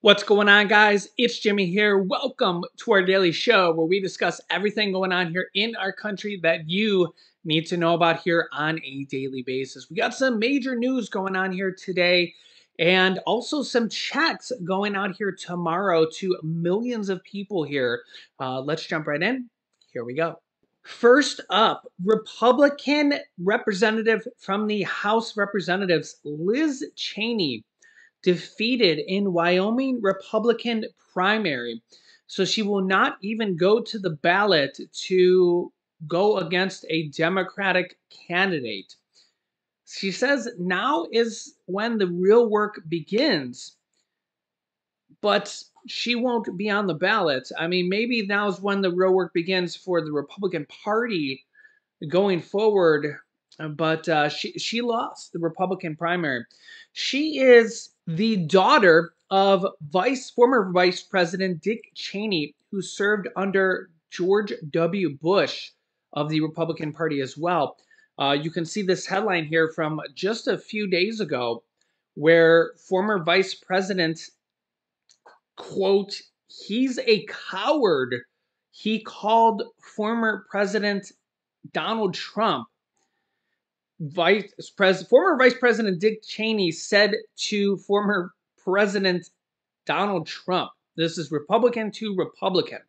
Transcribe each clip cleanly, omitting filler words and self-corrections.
What's going on, guys? It's Jimmy here. Welcome to our daily show where we discuss everything going on here in our country that you need to know about here on a daily basis. We got some major news going on here today and also some checks going out here tomorrow to millions of people here. Let's jump right in. Here we go. First up, Republican representative from the House of Representatives, Liz Cheney, defeated in Wyoming Republican primary. So she will not even go to the ballot to go against a Democratic candidate. She says now is when the real work begins, but she won't be on the ballot. I mean, maybe now is when the real work begins for the Republican Party going forward, but she lost the Republican primary. She is the daughter of former Vice President Dick Cheney, who served under George W. Bush of the Republican Party as well. You can see this headline here from just a few days ago, where former Vice President, quote, "He's a coward," he called former President Donald Trump. Former Vice President Dick Cheney said to former President Donald Trump, this is Republican to Republican.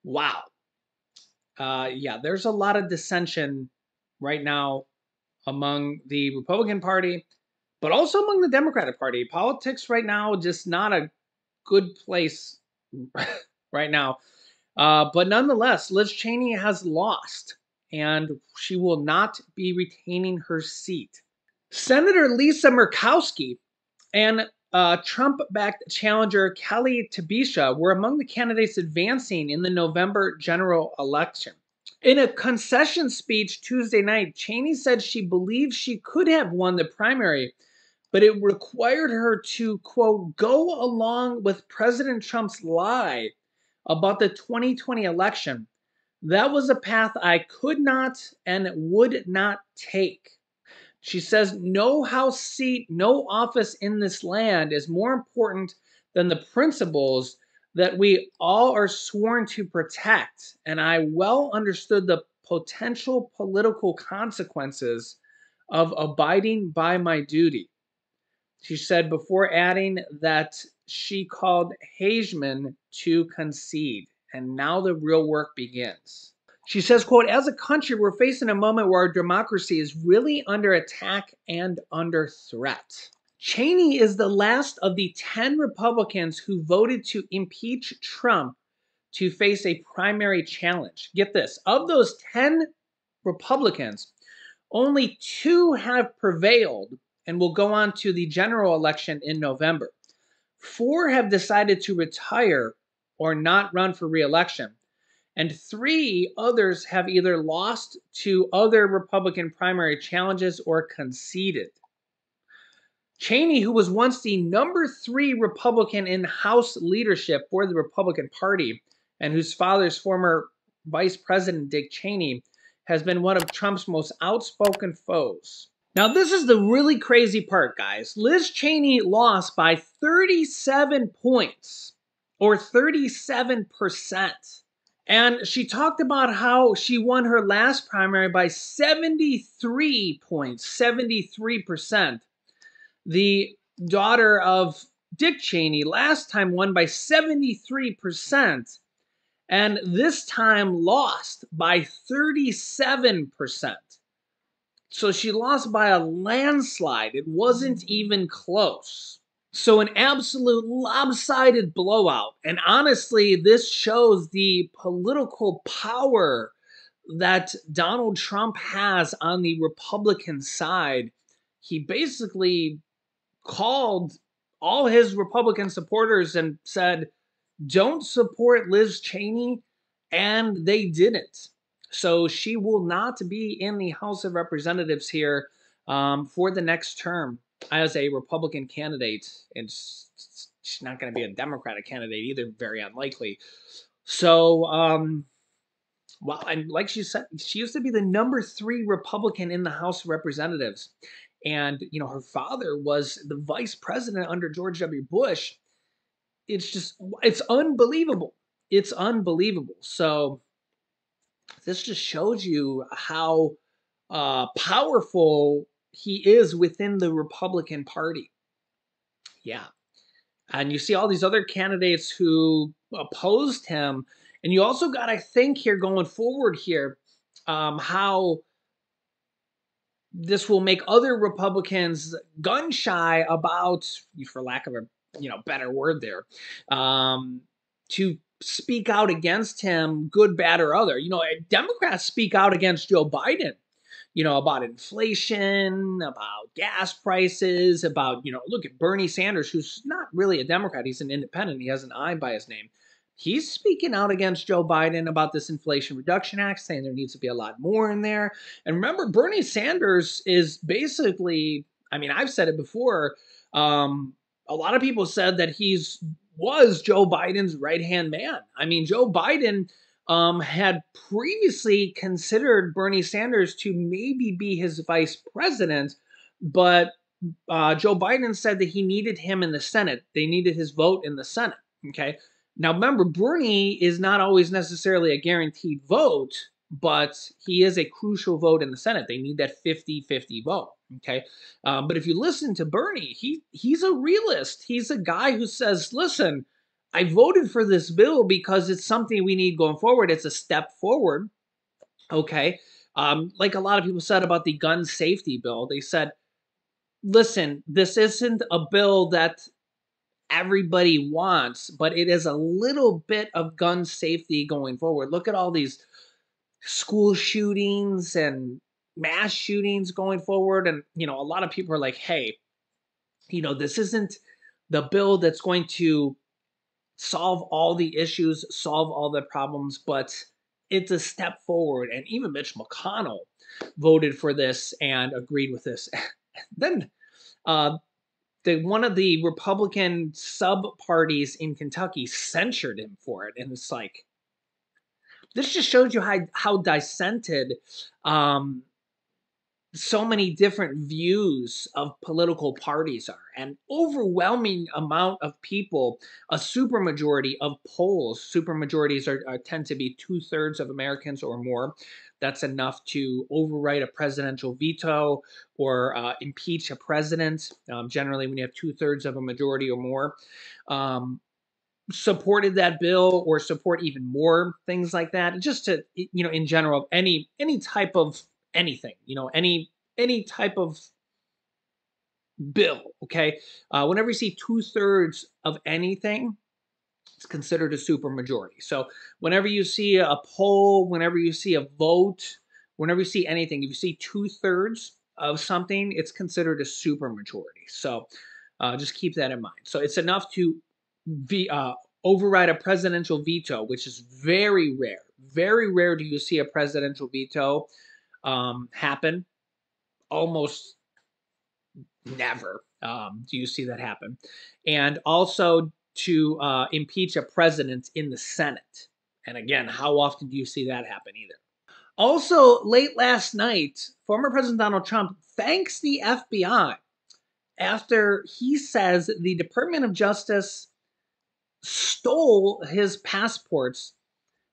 Wow. Yeah, there's a lot of dissension right now among the Republican Party, but also among the Democratic Party. Politics right now, just not a good place right now. But nonetheless, Liz Cheney has lost, and she will not be retaining her seat. Senator Lisa Murkowski and Trump-backed challenger Kelly Tibisha were among the candidates advancing in the November general election. In a concession speech Tuesday night, Cheney said she believes she could have won the primary, but it required her to, quote, go along with President Trump's lie about the 2020 election. That was a path I could not and would not take. She says no House seat, no office in this land is more important than the principles that we all are sworn to protect. And I well understood the potential political consequences of abiding by my duty. She said, before adding that she called Heisman to concede, and now the real work begins. She says, quote, as a country, we're facing a moment where our democracy is really under attack and under threat. Cheney is the last of the 10 Republicans who voted to impeach Trump to face a primary challenge. Get this, of those 10 Republicans, only 2 have prevailed and will go on to the general election in November. 4 have decided to retire or not run for re-election. And 3 others have either lost to other Republican primary challenges or conceded. Cheney, who was once the number 3 Republican in House leadership for the Republican Party, and whose father's former Vice President Dick Cheney, has been one of Trump's most outspoken foes. Now, this is the really crazy part, guys. Liz Cheney lost by 37 points, or 37%. And she talked about how she won her last primary by 73 points, 73%. The daughter of Dick Cheney last time won by 73%, and this time lost by 37%. So she lost by a landslide. It wasn't even close. So an absolute lopsided blowout. And honestly, this shows the political power that Donald Trump has on the Republican side. He basically called all his Republican supporters and said, don't support Liz Cheney, and they didn't. So she will not be in the House of Representatives here for the next term as a Republican candidate. And she's not going to be a Democratic candidate either, very unlikely. So, well, and like she said, she used to be the number 3 Republican in the House of Representatives. And, you know, her father was the vice president under George W. Bush. it's unbelievable. It's unbelievable. So this just shows you how powerful he is within the Republican Party. Yeah. And you see all these other candidates who opposed him. And you also got to think here going forward here how this will make other Republicans gun shy about, for lack of a better word there, to speak out against him, good, bad, or other. Democrats speak out against Joe Biden, about inflation, about gas prices, about, look at Bernie Sanders, who's not really a Democrat. He's an independent. He has an I by his name. He's speaking out against Joe Biden about this Inflation Reduction Act, saying there needs to be a lot more in there. And remember, Bernie Sanders is basically, I've said it before, a lot of people said that was Joe Biden's right-hand man. Joe Biden had previously considered Bernie Sanders to maybe be his vice president, but Joe Biden said that he needed him in the Senate. They needed his vote in the Senate, okay? Now, remember, Bernie is not always necessarily a guaranteed vote, but he is a crucial vote in the Senate. They need that 50-50 vote, okay? But if you listen to Bernie, he's a realist. He's a guy who says, listen, I voted for this bill because it's something we need going forward. It's a step forward, okay? Like a lot of people said about the gun safety bill, they said, listen, this isn't a bill that everybody wants, but it is a little bit of gun safety going forward. Look at all these school shootings and mass shootings going forward. And, a lot of people are like, hey, this isn't the bill that's going to solve all the issues, solve all the problems, but it's a step forward. And even Mitch McConnell voted for this and agreed with this. Then one of the Republican sub-parties in Kentucky censured him for it. And it's like, this just shows you how dissented so many different views of political parties are. An overwhelming amount of people, a supermajority of polls, supermajorities tend to be 2/3 of Americans or more. That's enough to override a presidential veto or impeach a president. Generally, when you have 2/3 of a majority or more, supported that bill or support even more things like that. Just to, in general, any type of anything, any type of bill, okay? Whenever you see 2/3 of anything, it's considered a supermajority. So whenever you see a poll, whenever you see a vote, whenever you see anything, if you see 2/3 of something, it's considered a supermajority. So just keep that in mind. So it's enough to override a presidential veto, which is very rare. Very rare do you see a presidential veto happen. Almost never do you see that happen. And also to impeach a president in the Senate. And again, how often do you see that happen either? Also, late last night, former President Donald Trump thanks the FBI after he says the Department of Justice stole his passports.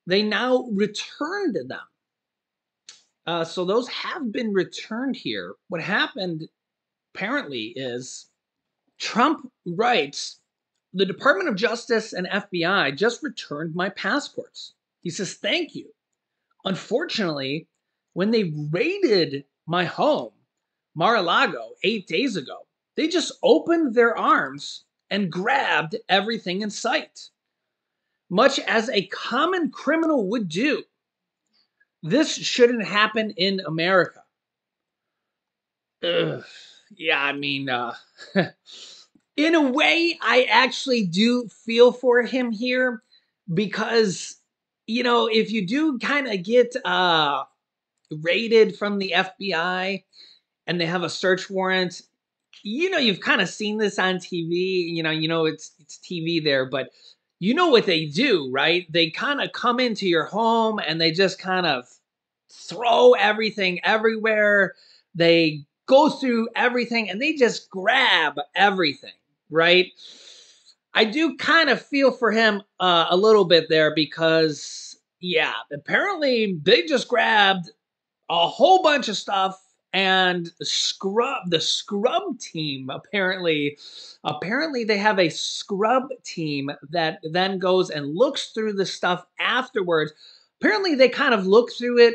They now returned them. So those have been returned here. What happened apparently is Trump writes, the Department of Justice and FBI just returned my passports. He says, thank you. Unfortunately, when they raided my home, Mar-a-Lago, 8 days ago, they just opened their arms and grabbed everything in sight. Much as a common criminal would do. This shouldn't happen in America. Ugh. Yeah, in a way, I actually do feel for him here because, if you do kind of get raided from the FBI and they have a search warrant, you've kind of seen this on TV, it's TV there, but you know what they do, right? They kind of come into your home and they just kind of throw everything everywhere. They go through everything and they just grab everything, right? I do kind of feel for him a little bit there because, yeah, apparently they just grabbed a whole bunch of stuff and the scrub team apparently they have a scrub team that then goes and looks through the stuff afterwards. Apparently they kind of look through it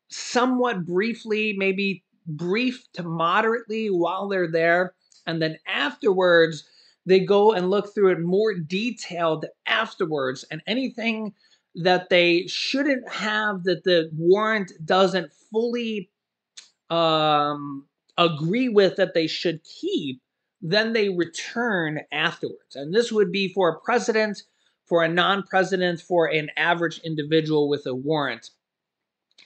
somewhat briefly, maybe brief to moderately while they're there, and then afterwards they go and look through it more detailed afterwards, and anything that they shouldn't have, that the warrant doesn't fully agree with that they should keep, then they return afterwards. And this would be for a president, for a non-president, for an average individual with a warrant.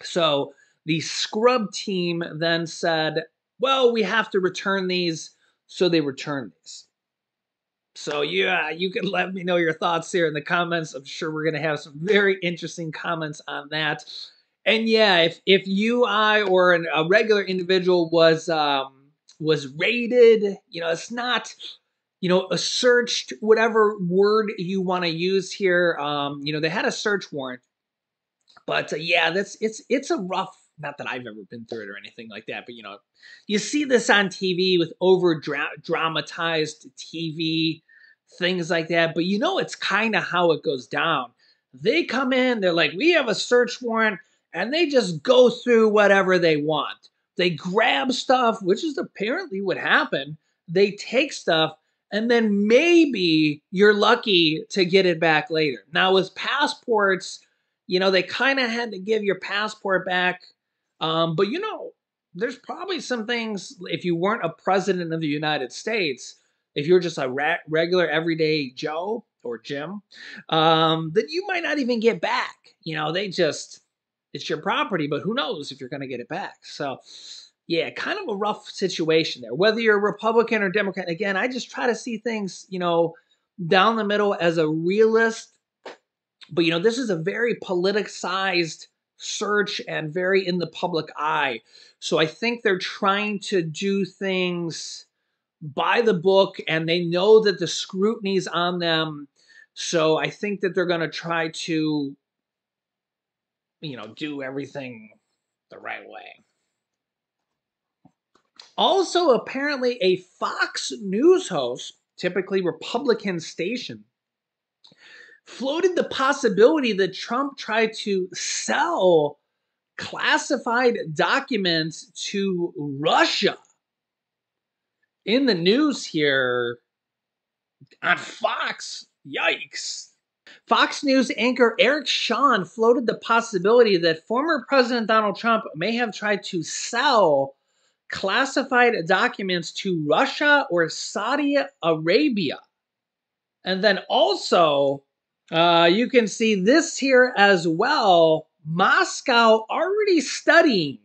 So the scrub team then said, well, we have to return these. So they returned these. So yeah, you can let me know your thoughts here in the comments. I'm sure we're going to have some very interesting comments on that. And yeah, if you, I, or a regular individual was raided, it's not, a searched, whatever word you want to use here. They had a search warrant, but yeah, it's a rough. Not that I've ever been through it or anything like that, but you see this on TV with over dramatized TV, things like that. But it's kind of how it goes down. They come in, they're like, we have a search warrant, and they just go through whatever they want. They grab stuff, which is apparently what happened. They take stuff, and then maybe you're lucky to get it back later. Now with passports, they kind of had to give your passport back. But there's probably some things, if you weren't a president of the United States, if you're just a regular everyday Joe or Jim, then you might not even get back. It's your property, but who knows if you're going to get it back. So yeah, kind of a rough situation there. Whether you're a Republican or Democrat, again, I just try to see things, down the middle as a realist. But, this is a very politicized search and very in the public eye. So I think they're trying to do things by the book, and they know that the scrutiny's on them. So I think that they're going to try to, do everything the right way. Also, apparently a Fox News host, typically Republican station, floated the possibility that Trump tried to sell classified documents to Russia. In the news here on Fox, yikes. Fox News anchor Eric Shawn floated the possibility that former President Donald Trump may have tried to sell classified documents to Russia or Saudi Arabia. And then also, you can see this here as well. Moscow already studying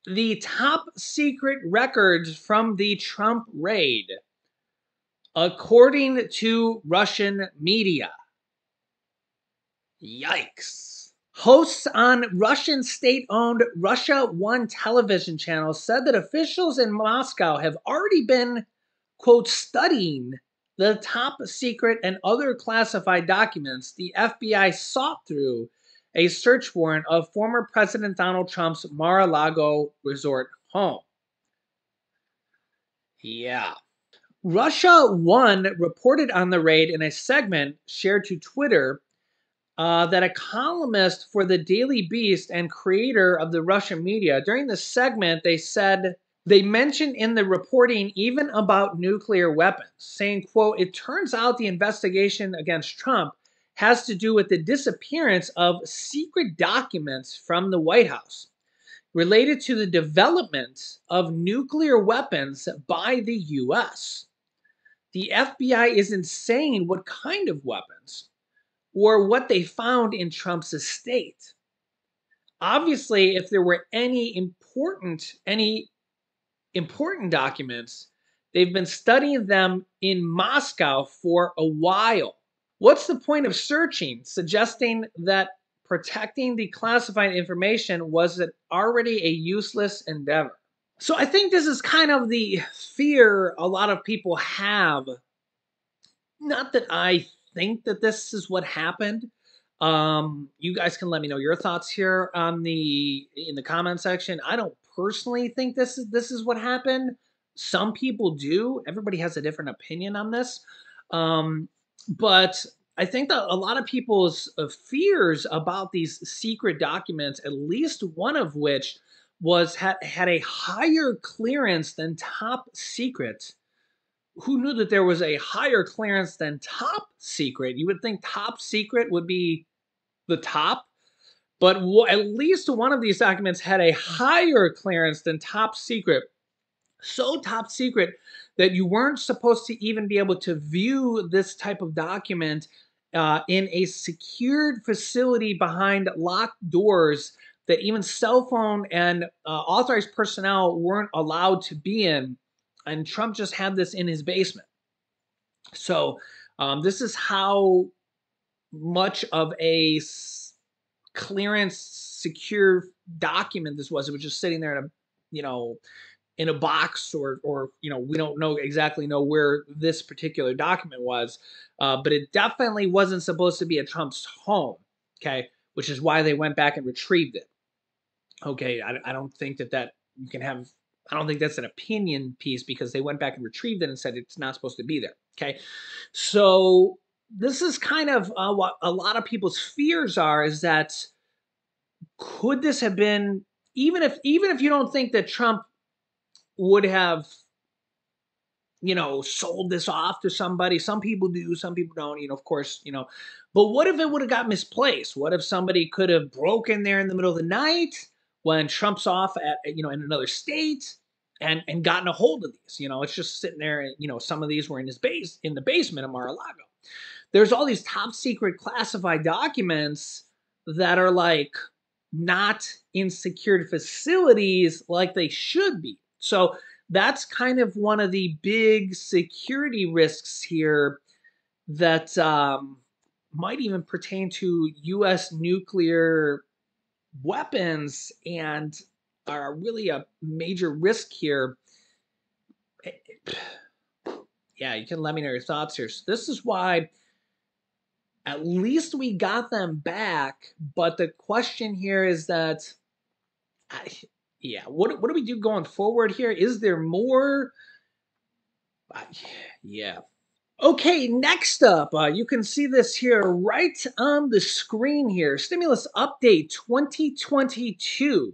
the top secret records from the Trump raid, according to Russian media. Yikes. Hosts on Russian state-owned Russia One television channel said that officials in Moscow have already been, quote, studying the top secret and other classified documents the FBI sought through a search warrant of former President Donald Trump's Mar-a-Lago resort home. Yeah. Russia One reported on the raid in a segment shared to Twitter that a columnist for the Daily Beast and creator of the Russian media, during the segment, they said, they mentioned in the reporting even about nuclear weapons, saying, quote, it turns out the investigation against Trump has to do with the disappearance of secret documents from the White House related to the development of nuclear weapons by the U.S. The FBI isn't saying what kind of weapons or what they found in Trump's estate. Obviously, if there were any important documents, they've been studying them in Moscow for a while. What's the point of searching, suggesting that protecting the classified information was already a useless endeavor? So I think this is kind of the fear a lot of people have Not that I think that this is what happened. You guys can let me know your thoughts here on in the comment section. I don't personally think this is what happened. Some people do. Everybody has a different opinion on this. But I think that a lot of people's fears about these secret documents, at least one of which had a higher clearance than top secret. Who knew that there was a higher clearance than top secret? You would think top secret would be the top, but at least one of these documents had a higher clearance than top secret. So top secret that you weren't supposed to even be able to view this type of document in a secured facility behind locked doors that even cell phone and authorized personnel weren't allowed to be in. And Trump just had this in his basement. So this is how much of a clearance secure document this was. It was just sitting there in in a box, or we don't exactly know where this particular document was, but it definitely wasn't supposed to be at Trump's home. Okay, which is why they went back and retrieved it. Okay, I don't think that you can have. I don't think that's an opinion piece, because they went back and retrieved it and said it's not supposed to be there. Okay, so this is kind of what a lot of people's fears are, is that could this have been, even if you don't think that Trump would have sold this off to somebody. Some people do, some people don't, of course, but what if it would have got misplaced? What if somebody could have broken there in the middle of the night when Trump's off at, in another state, and gotten a hold of these? It's just sitting there. Some of these were in the basement of Mar-a-Lago. There's all these top secret classified documents that are like not in secured facilities like they should be. So that's kind of one of the big security risks here that might even pertain to U.S. nuclear weapons, and are really a major risk here. Yeah, you can let me know your thoughts here. So this is why at least we got them back, but the question here is that, yeah, what do we do going forward here? Is there more? Yeah. Okay, next up, you can see this here right on the screen here. Stimulus Update 2022.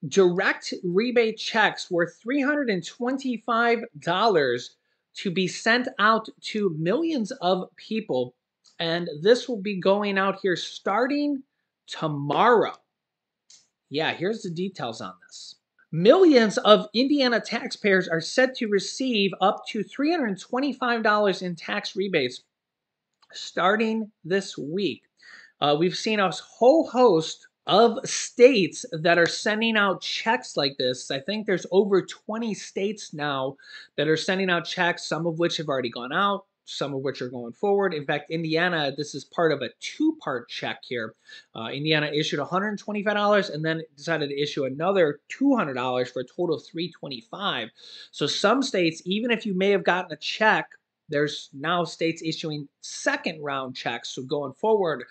Direct rebate checks worth $325 to be sent out to millions of people. And this will be going out here starting tomorrow. Yeah, here's the details on this. Millions of Indiana taxpayers are set to receive up to $325 in tax rebates starting this week. We've seen a whole host of states that are sending out checks like this. I think there's over 20 states now that are sending out checks, some of which have already gone out, some of which are going forward. In fact, Indiana, this is part of a two-part check here. Indiana issued $125 and then decided to issue another $200 for a total of $325. So some states, even if you may have gotten a check, there's now states issuing second round checks. So going forward,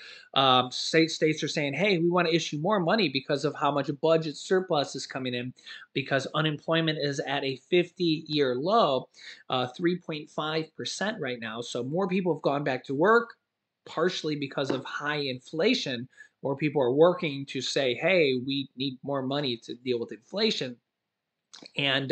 states are saying, hey, we want to issue more money because of how much budget surplus is coming in, because unemployment is at a 50-year low, 3.5% right now. So more people have gone back to work, partially because of high inflation. More people are working to say, hey, we need more money to deal with inflation. And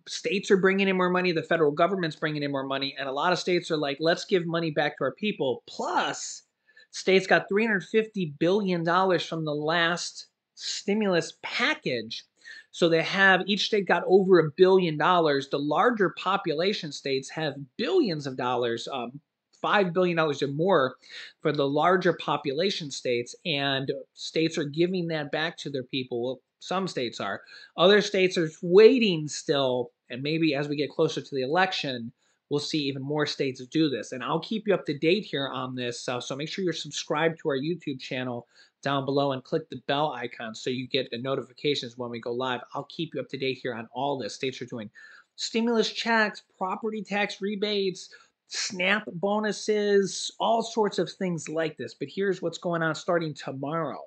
states are bringing in more money. The federal government's bringing in more money. And a lot of states are like, let's give money back to our people. Plus, states got $350 billion from the last stimulus package. So each state got over $1 billion. The larger population states have billions of dollars, $5 billion or more for the larger population states. And states are giving that back to their people. Well, some states are. Other states are waiting still, and maybe as we get closer to the election, we'll see even more states do this. And I'll keep you up to date here on this, so make sure you're subscribed to our YouTube channel down below and click the bell icon so you get the notifications when we go live. I'll keep you up to date here on all this. States are doing stimulus checks, property tax rebates, SNAP bonuses, all sorts of things like this. But here's what's going on starting tomorrow.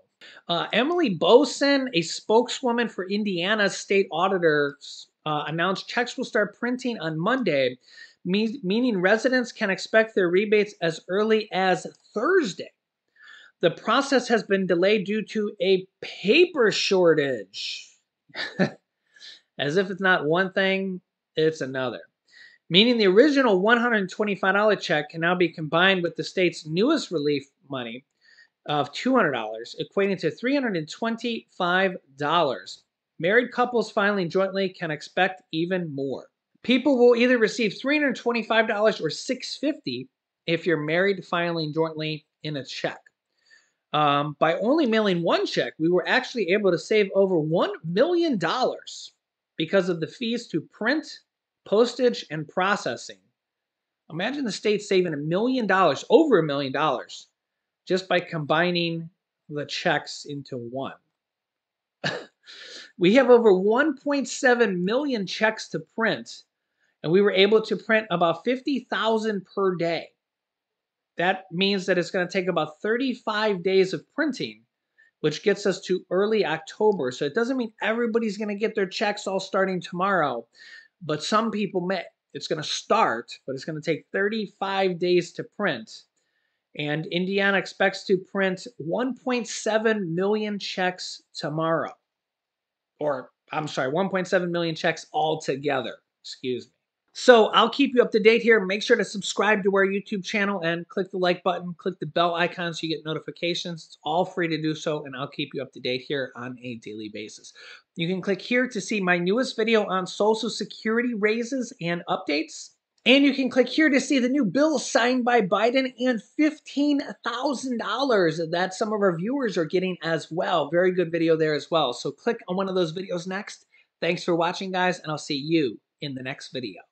Emily Boson, a spokeswoman for Indiana's state auditors, announced checks will start printing on Monday, meaning residents can expect their rebates as early as Thursday. The process has been delayed due to a paper shortage. As if it's not one thing, it's another. Meaning the original $125 check can now be combined with the state's newest relief money of $200, equating to $325. Married couples filing jointly can expect even more. People will either receive $325 or $650 if you're married filing jointly in a check. By only mailing one check, we were actually able to save over $1 million because of the fees to print, postage, and processing. Imagine the state saving $1 million, over $1 million, just by combining the checks into one. We have over 1.7 million checks to print, and we were able to print about 50,000 per day. That means that it's going to take about 35 days of printing, which gets us to early October. So it doesn't mean everybody's going to get their checks all starting tomorrow, but some people may. It's going to start, but it's going to take 35 days to print. And Indiana expects to print 1.7 million checks tomorrow. Or, I'm sorry, 1.7 million checks altogether. Excuse me. So I'll keep you up to date here. Make sure to subscribe to our YouTube channel and click the like button, click the bell icon so you get notifications. It's all free to do so, and I'll keep you up to date here on a daily basis. You can click here to see my newest video on Social Security raises and updates. And you can click here to see the new bill signed by Biden and $15,000 that some of our viewers are getting as well. Very good video there as well. So click on one of those videos next. Thanks for watching, guys, and I'll see you in the next video.